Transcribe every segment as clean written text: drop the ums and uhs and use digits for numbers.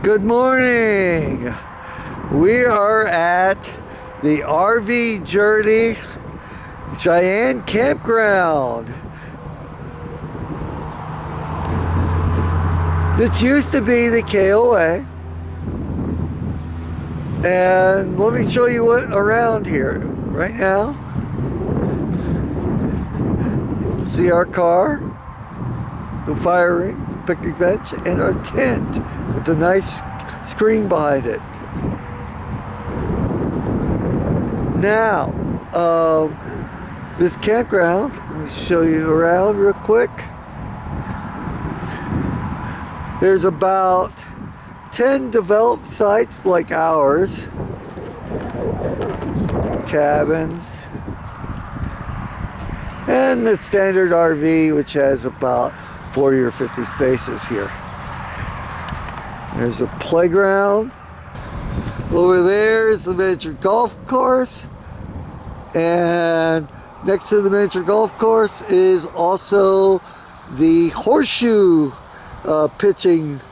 Good morning. We are at the RJourney Cheyenne Campground. This used to be the KOA. And let me show you what around here right now. See our car, the fire ring, the picnic bench, and our tent with a nice screen behind it. Now, this campground, let me show you around real quick. There's about 10 developed sites like ours, cabins, and the standard RV, which has about 40 or 50 spaces here. There's a playground. Over there is the miniature golf course, and next to the miniature golf course is also the horseshoe pitching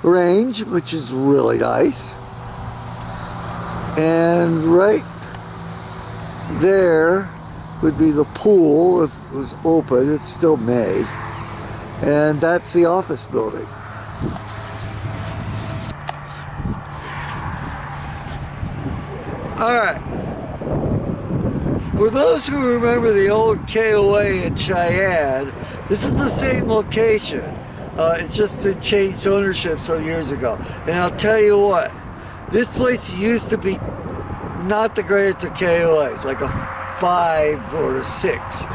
range, which is really nice. And right there would be the pool if it was open. It's still May. And that's the office building. Alright. For those who remember the old KOA in Cheyenne, this is the same location. It's just been changed ownership some years ago. And I'll tell you what, this place used to be not the greatest of KOAs, like a 5 or a 6,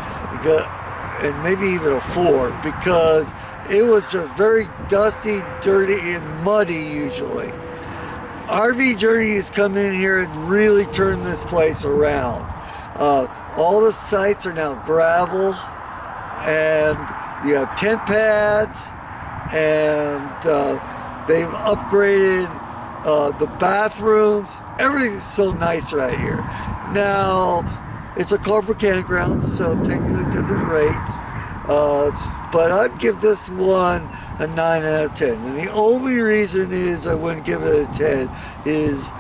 and maybe even a 4, because it was just very dusty, dirty, and muddy usually. RJourney has come in here and really turned this place around. All the sites are now gravel, and you have tent pads, and they've upgraded the bathrooms. Everything's so nice right here. Now, it's a corporate campground, so technically it doesn't rate, but I'd give this one a 9 out of 10. And the only reason is I wouldn't give it a 10 is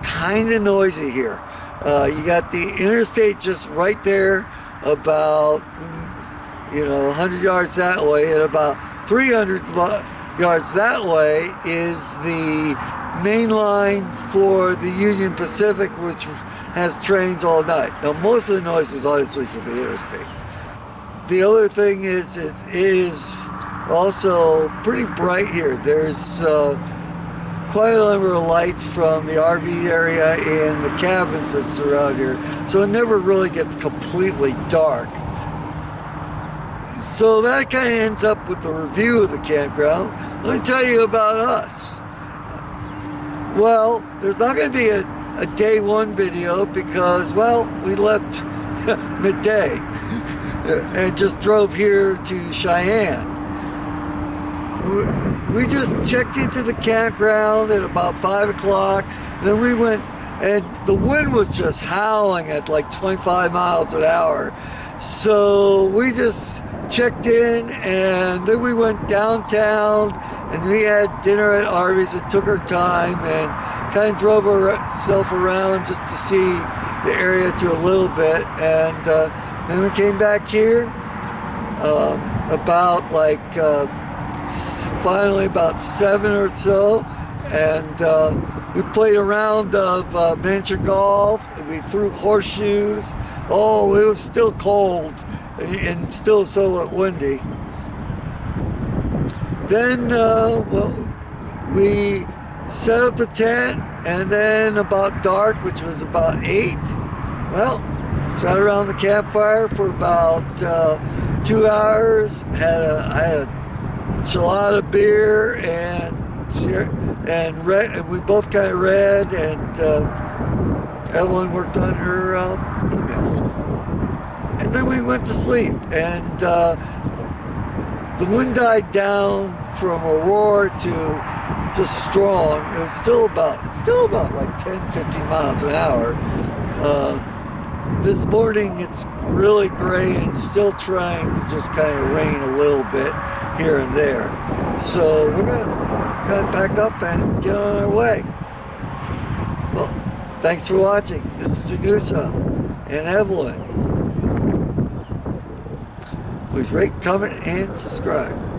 kind of noisy here. You got the interstate just right there, about 100 yards that way, and about 300 yards that way is the main line for the Union Pacific, which has trains all night. Now, most of the noise is obviously from the interstate. The other thing is it is also pretty bright here. There's quite a number of lights from the RV area and the cabins that surround here, so it never really gets completely dark. So that kind of ends up with the review of the campground. Let me tell you about us. Well, there's not going to be a day one video because, well, we left midday and just drove here to Cheyenne. We just checked into the campground at about 5 o'clock. Then we went, and the wind was just howling at like 25 miles an hour. So we just checked in, and then we went downtown, and we had dinner at Arby's and took our time and kind of drove ourselves around just to see the area to a little bit. And then we came back here about finally about 7 or so, and we played a round of miniature golf, and we threw horseshoes. Oh, it was still cold and still somewhat windy. Then, we set up the tent, and then about dark, which was about 8, well, sat around the campfire for about 2 hours. I had a enchilada beer, and we both kind of read, and Evelyn worked on her emails. And then we went to sleep, and the wind died down from a roar to just strong. It was still about like 10, 15 miles an hour. This morning it's really gray and still trying to just kind of rain a little bit here and there. So we're going to kind of pack up and get on our way. Well, thanks for watching. This is Danusa and Evelyn. Please rate, comment, and subscribe.